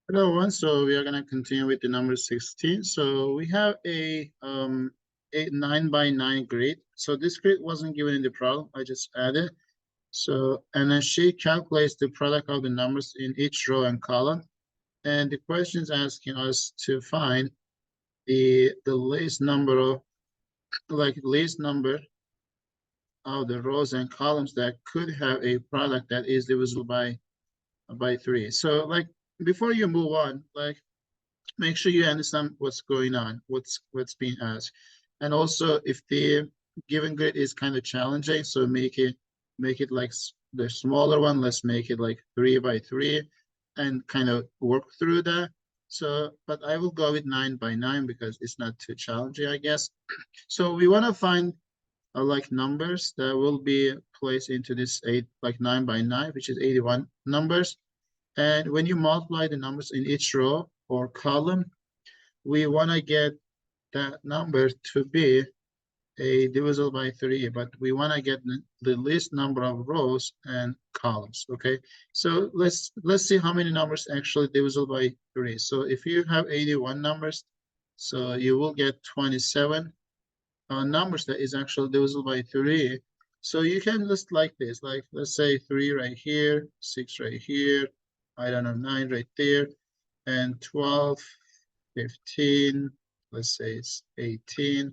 Hello, everyone. So we are going to continue with the number 16. So we have a 9 by 9 grid. So this grid wasn't given in the problem. I just added. So, and then she calculates the product of the numbers in each row and column. And the question is asking us to find the least number of, least number of the rows and columns that could have a product that is divisible by 3. So before you move on, make sure you understand what's going on, what's being asked. And also if the given grid is kind of challenging, so make it like the smaller one, let's make it like 3 by 3 and kind of work through that. So, but I will go with 9 by 9 because it's not too challenging, I guess. So we want to find like numbers that will be placed into this 9 by 9, which is 81 numbers. And when you multiply the numbers in each row or column, we want to get that number to be a divisible by 3, but we want to get the least number of rows and columns. Okay, so let's see how many numbers actually divisible by 3. So if you have 81 numbers, so you will get 27 numbers that is actually divisible by 3. So you can list like this, like let's say 3 right here, 6 right here, I don't know, 9 right there, and 12, 15, let's say it's 18,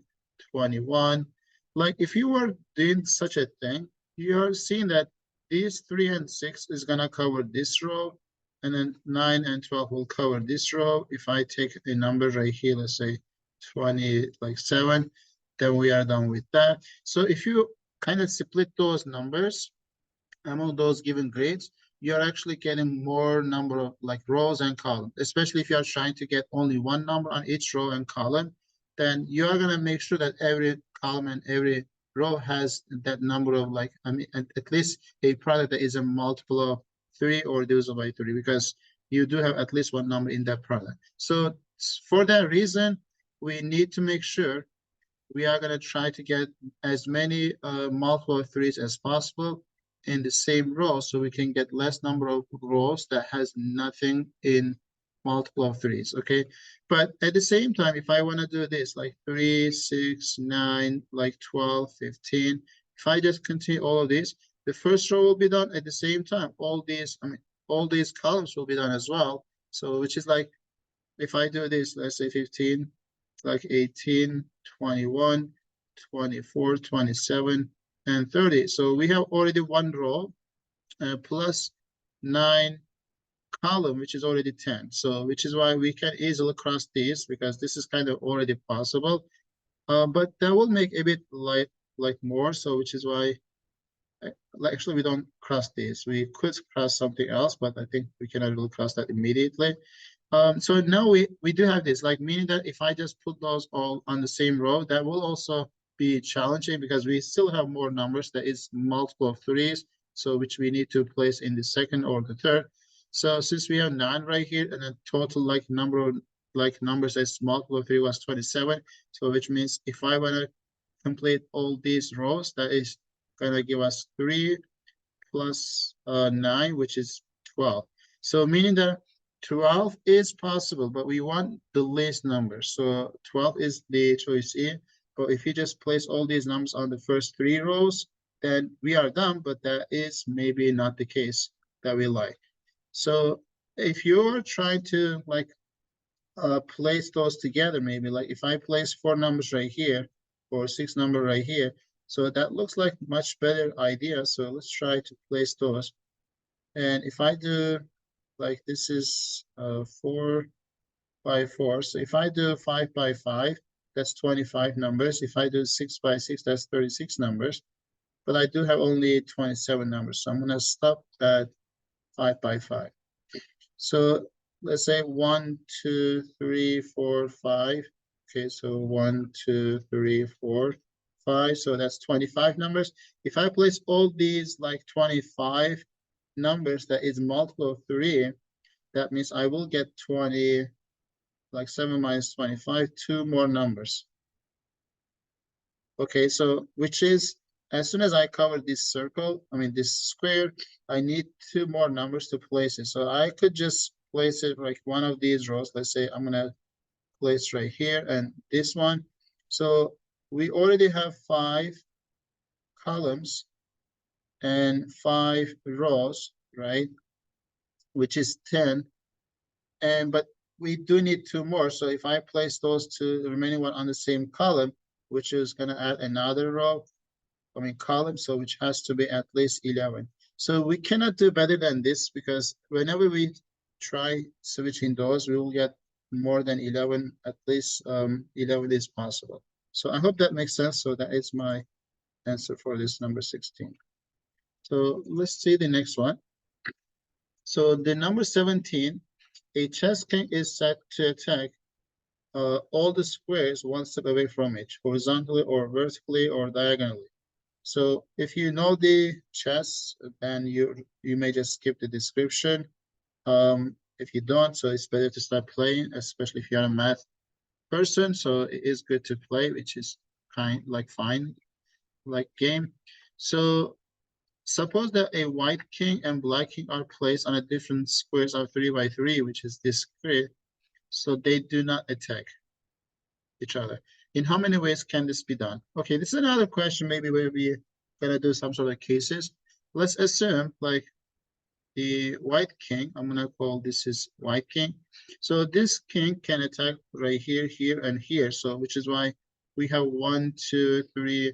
21. Like if you were doing such a thing, you're seeing that these 3 and 6 is gonna cover this row, and then 9 and 12 will cover this row. If I take a number right here, let's say 27, then we are done with that. So if you kind of split those numbers among those given grades, you're actually getting more number of like rows and columns, especially if you're trying to get only one number on each row and column, then you are going to make sure that every column and every row has that number of like, I mean, at least a product that is a multiple of 3 or divisible by 3, because you do have at least one number in that product. So for that reason, we need to make sure we are going to try to get as many multiple of 3s as possible in the same row, so we can get less number of rows that has nothing in multiple of 3s. Okay, but at the same time, if I want to do this like 3, 6, 9, like 12, 15, if I just continue all of these, the first row will be done at the same time. All these, I mean, all these columns will be done as well. So which is like, if I do this, let's say 15, like 18, 21, 24, 27, and 30. So we have already one row plus 9 column, which is already 10. So which is why we can easily cross these, because this is kind of already possible. But that will make a bit like more. So which is why actually we don't cross these. We could cross something else, but I think we cannot really cross that immediately. So now we do have this, like meaning that if I just put those all on the same row, that will also be challenging because we still have more numbers that is multiple of 3s, so which we need to place in the second or the third. So since we have 9 right here, and then total like number of like numbers as multiple of 3 was 27, so which means if I want to complete all these rows, that is gonna give us 3 plus 9, which is 12. So meaning that 12 is possible, but we want the least number. So 12 is the choice E. But if you just place all these numbers on the first 3 rows, then we are done, but that is maybe not the case that we like. So if you're trying to like place those together, maybe like if I place 4 numbers right here or 6 number right here, so that looks like much better idea. So let's try to place those. And if I do like this is 4 by 4. So if I do 5 by 5, that's 25 numbers. If I do 6 by 6, that's 36 numbers. But I do have only 27 numbers. So I'm gonna stop at 5 by 5. So let's say 1, 2, 3, 4, 5. Okay, so 1, 2, 3, 4, 5. So that's 25 numbers. If I place all these like 25 numbers that is multiple of 3, that means I will get 20, like 7 minus 25, 2 more numbers. Okay, so which is, as soon as I cover this circle, I mean this square, I need 2 more numbers to place it. So I could just place it like one of these rows. Let's say I'm gonna place right here and this one. So we already have 5 columns and 5 rows, right? Which is 10. And but we do need 2 more. So if I place those 2, the remaining one on the same column, which is gonna add another row, column, so which has to be at least 11. So we cannot do better than this because whenever we try switching those, we will get more than 11, at least 11 is possible. So I hope that makes sense. So that is my answer for this number 16. So let's see the next one. So the number 17, a chess king is set to attack all the squares one step away from it, horizontally or vertically or diagonally. So if you know the chess, then you may just skip the description. If you don't, so it's better to start playing, especially if you're a math person. So it is good to play, which is kind like fine, like game. So suppose that a white king and black king are placed on a different squares of 3 by 3, which is this grid. So they do not attack each other. In how many ways can this be done? Okay, this is another question maybe where we're gonna do some sort of cases. Let's assume like the white king, I'm gonna call this is white king. So this king can attack right here, here, and here. So which is why we have 1, 2, 3,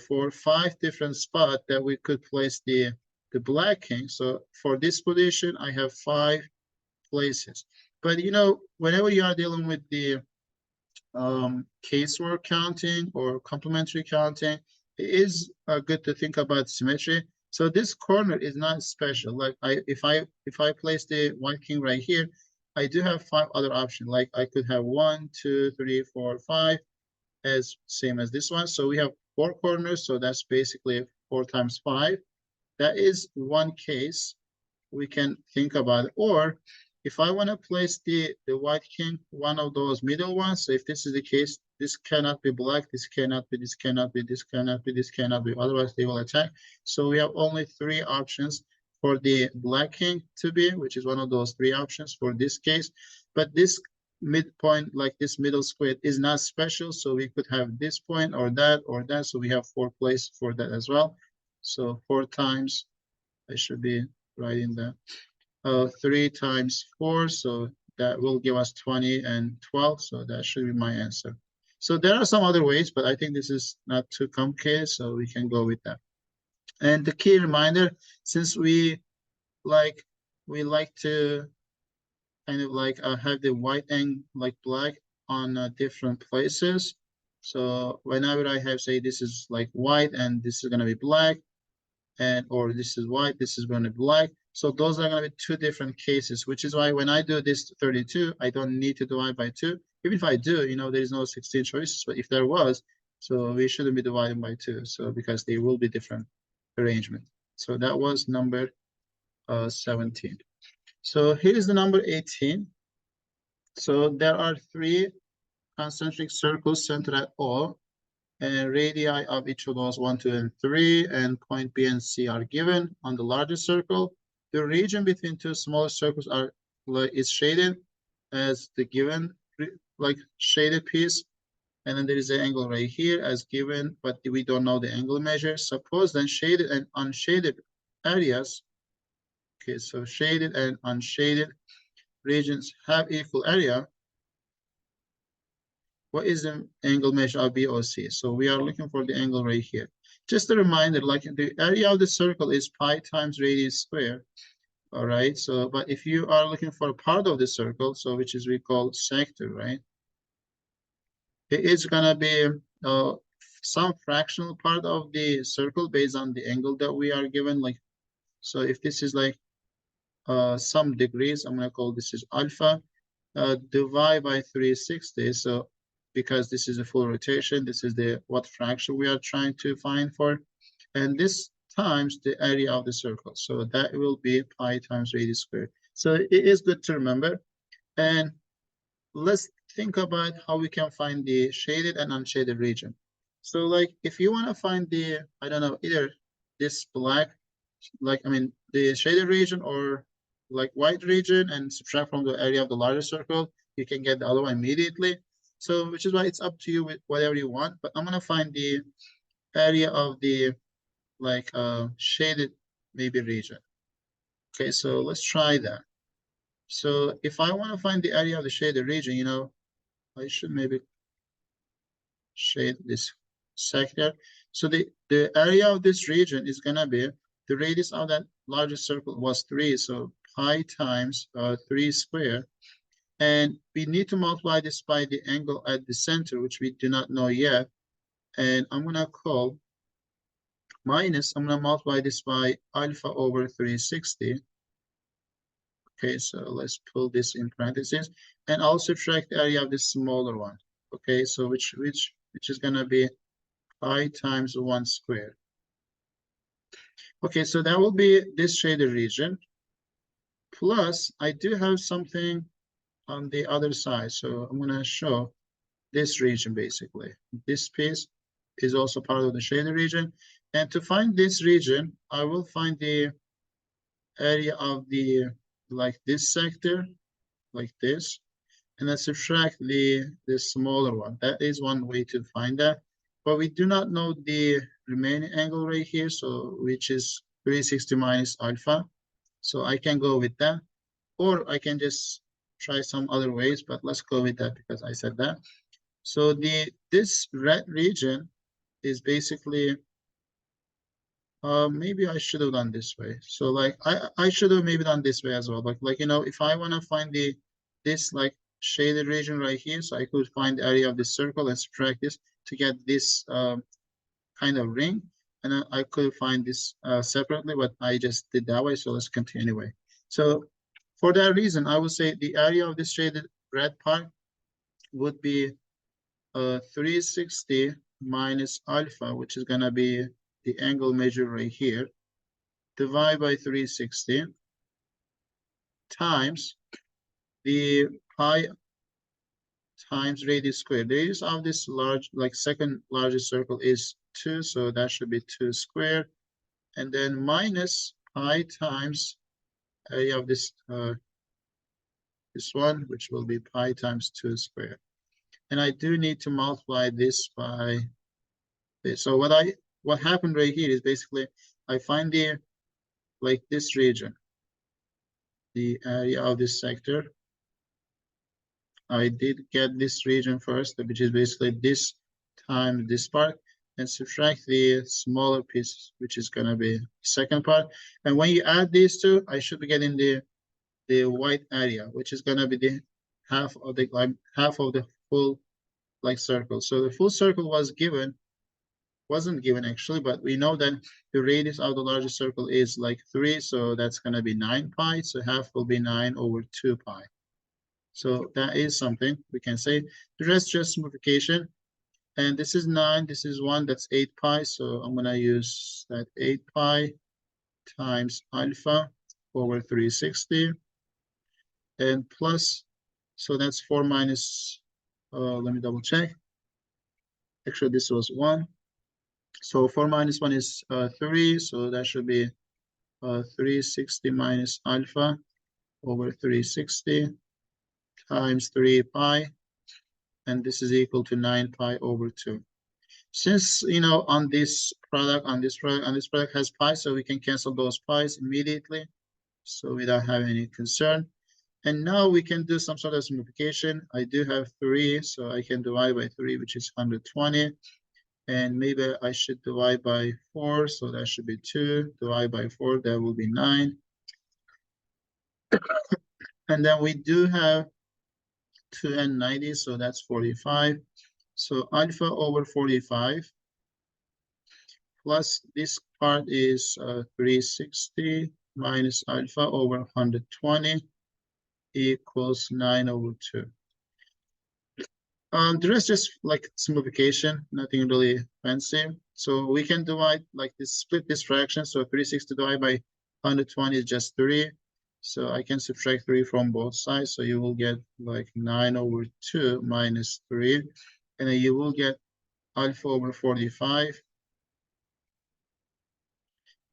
4, 5 different spots that we could place the black king. So for this position, I have 5 places. But you know, whenever you are dealing with the casework counting or complementary counting, it is good to think about symmetry. So this corner is not special. Like if I place the white king right here, I do have 5 other options. Like I could have 1, 2, 3, 4, 5, as same as this one. So we have 4 corners. So that's basically 4 times 5. That is one case we can think about it. Or if I want to place the white king, one of those middle ones, so if this is the case, this cannot be black, this cannot be, this cannot be, this cannot be, this cannot be, otherwise they will attack. So we have only 3 options for the black king to be, which is one of those 3 options for this case. But this midpoint, like this middle square, is not special, so we could have this point or that or that. So we have 4 places for that as well. So 4 times, I should be writing that. 3 times 4, so that will give us 20 and 12, so that should be my answer. So there are some other ways, but I think this is not too complicated, so we can go with that. And the key reminder, since we like to kind of like have the white and like black on different places. So whenever I have, say, this is like white and this is going to be black, and or this is white, this is going to be black. So those are going to be 2 different cases, which is why when I do this 32, I don't need to divide by 2. Even if I do, you know, there is no 16 choices, but if there was, so we shouldn't be dividing by 2. So because they will be different arrangement. So that was number 17. So here is the number 18. So there are 3 concentric circles centered at O, and radii of each of those 1, 2, and 3, and point B and C are given on the largest circle. The region between 2 smaller circles is shaded as the given like shaded piece, and then there is an angle right here as given, but we don't know the angle measure. Suppose then shaded and unshaded areas. Okay, so shaded and unshaded regions have equal area. What is the angle measure of BOC? So we are looking for the angle right here. Just a reminder, like the area of the circle is pi times radius square. All right. So, but if you are looking for a part of the circle, so which is we call sector, right? It is gonna be some fractional part of the circle based on the angle that we are given. Like, so if this is like some degrees, I'm gonna call this is alpha. Divide by 360. So because this is a full rotation, this is the what fraction we are trying to find for, and this times the area of the circle. So that will be pi times radius squared. So it is good to remember. And let's think about how we can find the shaded and unshaded region. So like if you want to find the, I don't know, either this black, like I mean the shaded region or like white region and subtract from the area of the larger circle, you can get the other one immediately. So which is why it's up to you with whatever you want. But I'm gonna find the area of the like shaded maybe region. Okay, so let's try that. So if I want to find the area of the shaded region, you know, I should maybe shade this sector. So the area of this region is gonna be the radius of that largest circle was 3, so pi times 3 squared. And we need to multiply this by the angle at the center, which we do not know yet. And I'm gonna call minus, I'm gonna multiply this by alpha over 360. Okay, so let's pull this in parentheses. And I'll subtract the area of this smaller one. Okay, so which is gonna be pi times 1 squared. Okay, so that will be this shaded region. Plus, I do have something on the other side. So I'm going to show this region basically. This piece is also part of the shaded region. And to find this region, I will find the area of the, like this sector, like this, and then subtract the smaller one. That is one way to find that. But we do not know the remaining angle right here, so which is 360 minus alpha. So I can go with that, or I can just try some other ways, but let's go with that because I said that. So this red region is basically, maybe I should have done this way. So like I should have maybe done this way as well. Like you know, if I want to find this like shaded region right here, so I could find the area of this circle and subtract this to get this kind of ring. And I could find this separately, but I just did that way. So let's continue anyway. So for that reason, I would say the area of this shaded red part would be 360 minus alpha, which is going to be the angle measured right here, divide by 360 times the pi times radius squared. The radius of this large, like second largest circle is 2, so that should be 2 squared. And then minus pi times area of this one, which will be pi times 2 squared. And I do need to multiply this by this. So what happened right here is basically I find the like this region, the area of this sector. I did get this region first, which is basically this times this part, and subtract the smaller piece, which is gonna be second part. And when you add these two, I should be getting the white area, which is gonna be the half of the full like circle. So the full circle wasn't given actually, but we know that the radius of the largest circle is like 3, so that's gonna be 9 pi. So half will be 9 over 2 pi. So that is something we can say. The rest just simplification. And this is 9, this is 1, that's 8 pi. So I'm gonna use that 8 pi times alpha over 360 and plus, so that's 4 minus, let me double check. Actually, this was 1. So 4 minus 1 is 3, so that should be 360 minus alpha over 360 times 3 pi, and this is equal to 9 pi over 2. Since, you know, on this product has pi, so we can cancel those pi's immediately, so without having any concern. And now we can do some sort of simplification. I do have 3, so I can divide by 3, which is 120. And maybe I should divide by 4, so that should be 2. Divide by 4, that will be 9. And then we do have 2 and 90, so that's 45. So alpha over 45 plus this part is 360 minus alpha over 120 equals 9 over 2. The rest is like simplification, nothing really fancy. So we can divide like this, split this fraction. So 360 divided by 120 is just 3. So I can subtract 3 from both sides. So you will get like 9 over 2 minus 3. And then you will get alpha over 45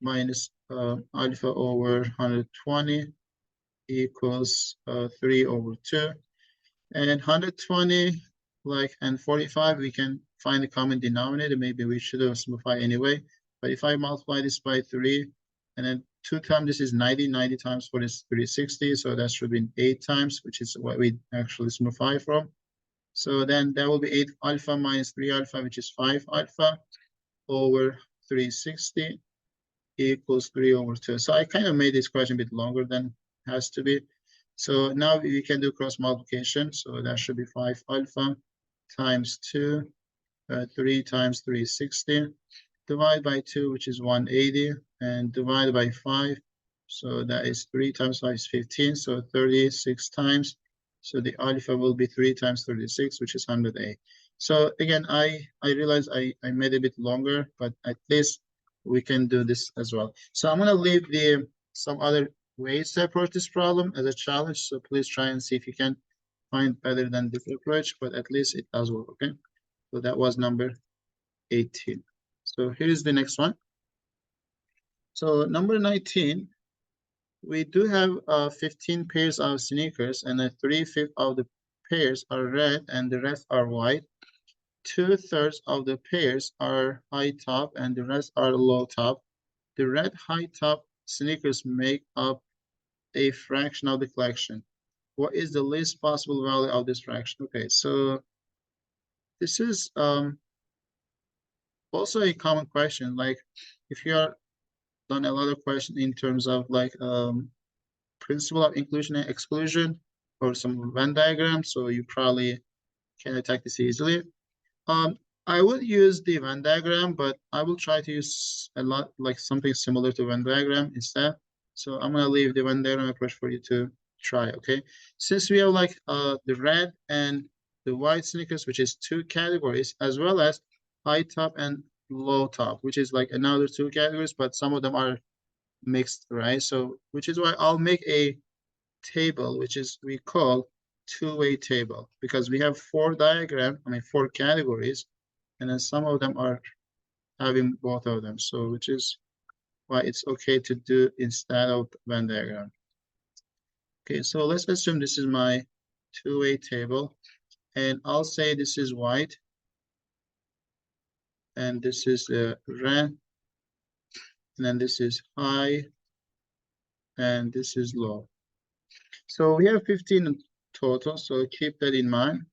minus alpha over 120 equals 3 over 2. And 120, like, and 45, we can find the common denominator. Maybe we should have simplified anyway. But if I multiply this by 3, and then 2 times this is 90, 90 times 4 is 360. So that should be 8 times, which is what we actually simplify from. So then that will be 8 alpha minus 3 alpha, which is 5 alpha over 360 equals 3 over 2. So I kind of made this question a bit longer than it has to be. So now we can do cross multiplication. So that should be 5 alpha times 2, 3 times 360, divide by 2, which is 180, and divide by 5. So that is 3 times 5 is 15, so 36 times. So the alpha will be 3 times 36, which is 108. So again, I realize I made it a bit longer, but at least we can do this as well. So I'm going to leave some other ways to approach this problem as a challenge. So please try and see if you can find better than this approach, but at least it does work, okay? So that was number 18. So here's the next one. So number 19, we do have 15 pairs of sneakers, and 3/5 of the pairs are red and the rest are white. 2/3 of the pairs are high top and the rest are low top. The red high top sneakers make up a fraction of the collection. What is the least possible value of this fraction? Okay, so this is also a common question. Like if you are done a lot of questions in terms of like principle of inclusion and exclusion or some Venn diagram, so you probably can attack this easily. I would use the Venn diagram, but I will try to use a lot like something similar to Venn diagram instead. So I'm gonna leave the Venn diagram approach for you to try, okay? Since we have like the red and the white sneakers, which is 2 categories, as well as high top and low top, which is like another 2 categories, but some of them are mixed, right? So which is why I'll make a table, which is we call two-way table, because we have 4 categories, and then some of them are having both of them. So which is why it's okay to do instead of Venn diagram. Okay, so let's assume this is my two-way table, and I'll say this is white, and this is red, and then this is high, and this is low. So we have 15 total, so keep that in mind.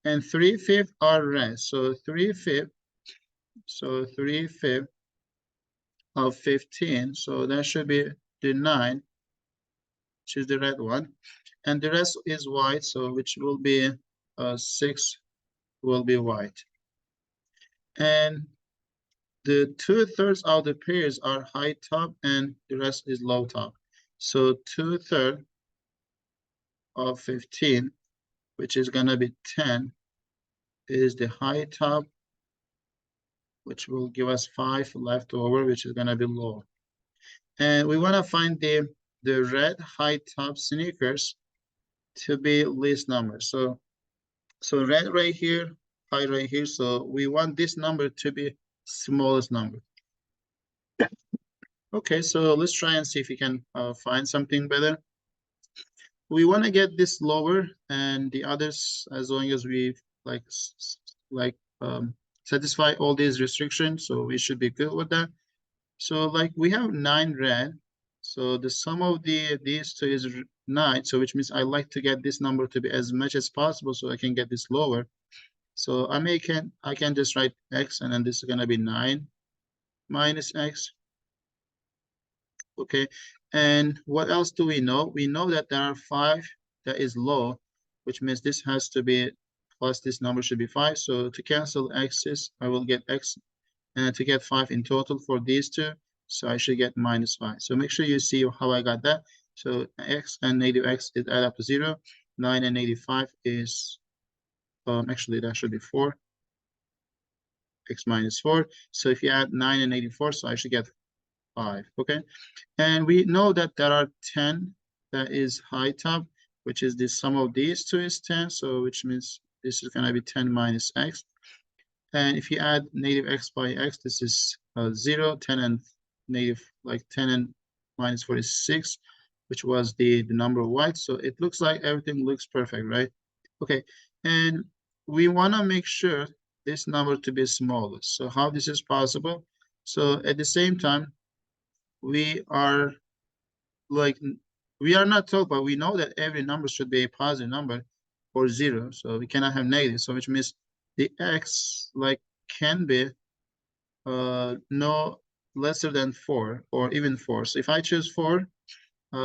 And 3/5 are red, so 3/5 of 15, so that should be the 9, which is the red one, and the rest is white, so which will be 6 will be white. And the 2/3 of the pairs are high top and the rest is low top. So 2/3 of 15, which is gonna be 10, is the high top, which will give us 5 left over, which is gonna be low. And we wanna find the red high top sneakers to be least number. So red right here, high right here. So we want this number to be smallest number. Okay, so let's try and see if we can find something better. We want to get this lower and the others as long as we satisfy all these restrictions. So we should be good with that. So like we have 9 red. So the sum of these two is 9. So which means I like to get this number to be as much as possible so I can get this lower. So I can just write x, and then this is gonna be 9 minus x. Okay, and what else do we know? We know that there are 5 that is low, which means this has to be plus this number should be 5. So to cancel x's, I will get x, and to get 5 in total for these two, so I should get minus 5. So make sure you see how I got that. So x and negative x is add up to 0. 9 and negative 5 is, actually that should be 4. X minus 4. So if you add 9 and 84, so I should get 5, okay? And we know that there are 10 that is high top, which is the sum of these two is 10, so which means this is gonna be 10 minus x. And if you add negative x by x, this is 0, 10 and negative, like 10 and minus 4 is 6. which was the number of whites. So it looks like everything looks perfect, right? Okay, and we want to make sure this number to be smallest. So how this is possible? So at the same time, we are like, we are not told, but we know that every number should be a positive number or zero. So we cannot have negative. So which means the x like can be no lesser than 4 or even 4. So if I choose 4,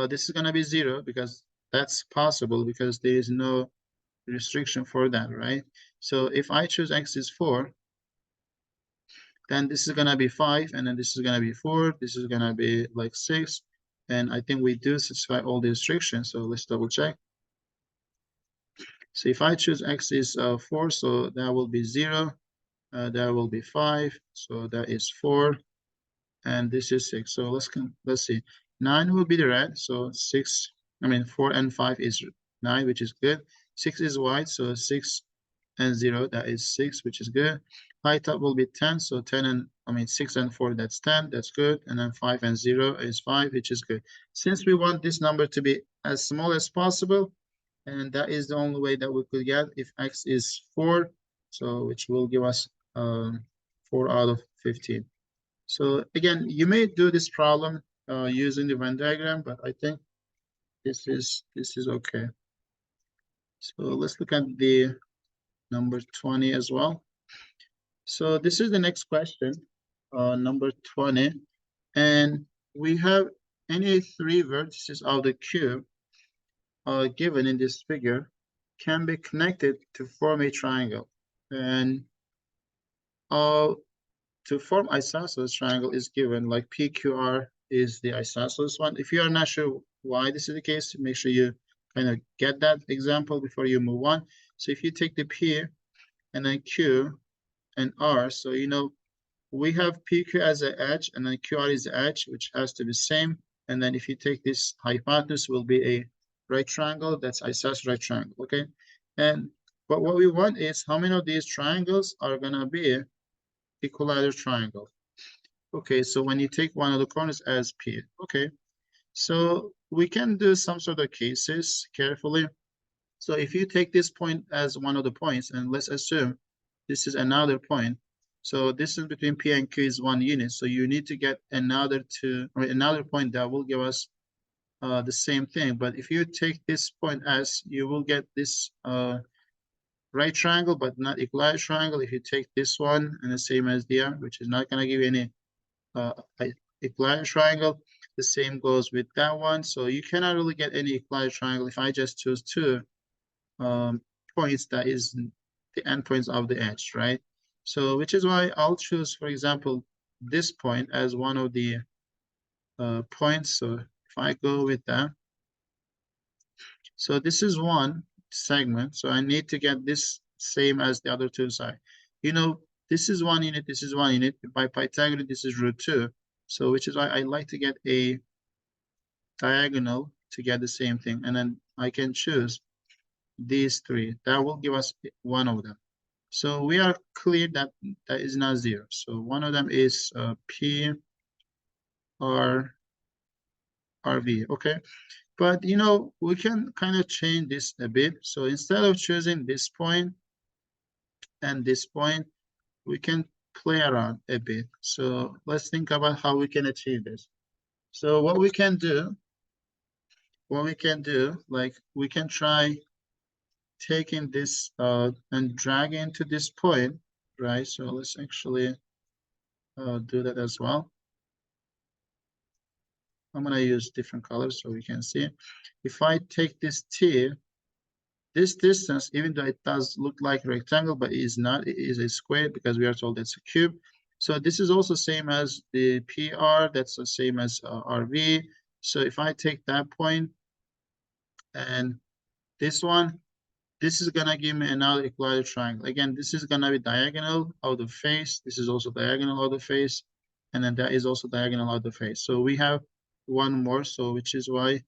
this is going to be 0 because that's possible because there is no restriction for that, right? So if I choose x is 4, then this is going to be 5, and then this is going to be 4, this is going to be like 6, and I think we do satisfy all the restrictions, so let's double check. So if I choose x is 4, so that will be 0, that will be 5, so that is 4, and this is 6. So let's see. 9 will be the red, so 6, I mean 4 and 5 is 9, which is good. 6 is white, so 6 and 0, that is 6, which is good. High top will be 10, so 10 and, I mean 6 and 4, that's 10, that's good. And then 5 and 0 is 5, which is good. Since we want this number to be as small as possible, and that is the only way that we could get if x is 4, so which will give us 4 out of 15. So again, you may do this problem using the Venn diagram, but I think this is okay. So let's look at the number 20 as well. So this is the next question, number 20, and we have any 3 vertices of the cube given in this figure can be connected to form a triangle, and to form isosceles triangle is given like PQR is the isosceles one. If you are not sure why this is the case, make sure you kind of get that example before you move on. So if you take the P and then Q and R, so you know we have PQ as an edge and then QR is the edge, which has to be same. And then if you take this hypotenuse will be a right triangle, that's isosceles right triangle, okay? And but what we want is how many of these triangles are gonna be equilateral triangle. Okay, so when you take one of the corners as P, okay, so we can do some sort of cases carefully. So if you take this point as one of the points, and let's assume this is another point, so distance between P and Q is 1 unit, so you need to get another point that will give us the same thing. But if you take this point as, you will get this right triangle, but not equilateral triangle. If you take this one and the same as there, which is not going to give you any equilateral triangle, the same goes with that one. So you cannot really get any equilateral triangle if I just choose 2 points that is the endpoints of the edge, right? So which is why I'll choose, for example, this point as one of the points. So if I go with that, so this is one segment, so I need to get this same as the other 2 sides. You know, this is 1 unit, this is 1 unit. By Pythagoras, this is root 2. So which is why I like to get a diagonal to get the same thing. And then I can choose these 3. That will give us one of them. So we are clear that that is not 0. So one of them is P, R, RV, okay? But, you know, we can kind of change this a bit. So instead of choosing this point and this point, we can play around a bit. So let's think about how we can achieve this. So what we can do, like we can try taking this and dragging into this point, right? So let's actually do that as well. I'm gonna use different colors so we can see. If I take this T, this distance, even though it does look like a rectangle, but it is not, it is a square because we are told it's a cube. So this is also same as the PR, that's the same as RV. So if I take that point and this one, this is gonna give me another equilateral triangle. Again, this is gonna be diagonal out of face. This is also diagonal out of face. And then that is also diagonal out of face. So we have one more, so which is why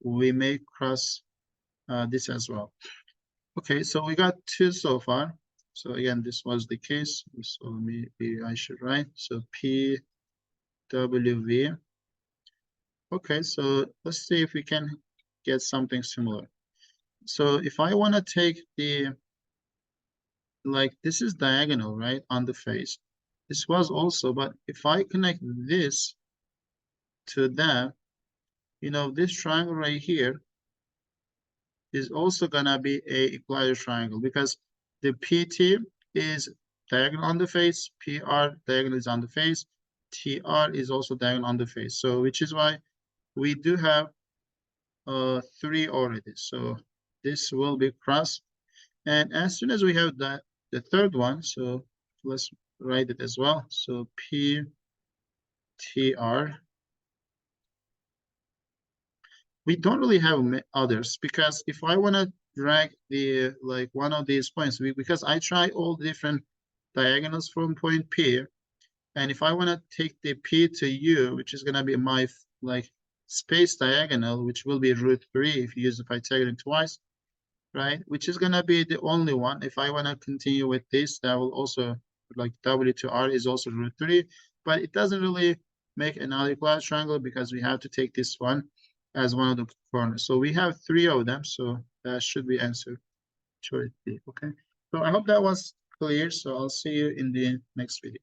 we may cross this as well. Okay, so we got 2 so far. So again, this was the case. So maybe I should write. So P, W, V. Okay, so let's see if we can get something similar. So if I want to take the, like this is diagonal, right, on the face. This was also, but if I connect this to that, you know, this triangle right here is also gonna be a equilateral triangle because the PT is diagonal on the face, PR diagonal is on the face, TR is also diagonal on the face. So which is why we do have 3 already. So this will be crossed. And as soon as we have that, the third one, so let's write it as well. So PTR. We don't really have others because if I want to drag the like one of these points, because I try all different diagonals from point P, and if I want to take the P to U, which is going to be my like space diagonal, which will be √3 if you use the Pythagorean twice, right? Which is going to be the only one. If I want to continue with this, that will also, like W to R is also √3, but it doesn't really make another equilateral triangle because we have to take this one as one of the corners. So we have 3 of them, so that should be answered choice B, okay? So I hope that was clear, so I'll see you in the next video.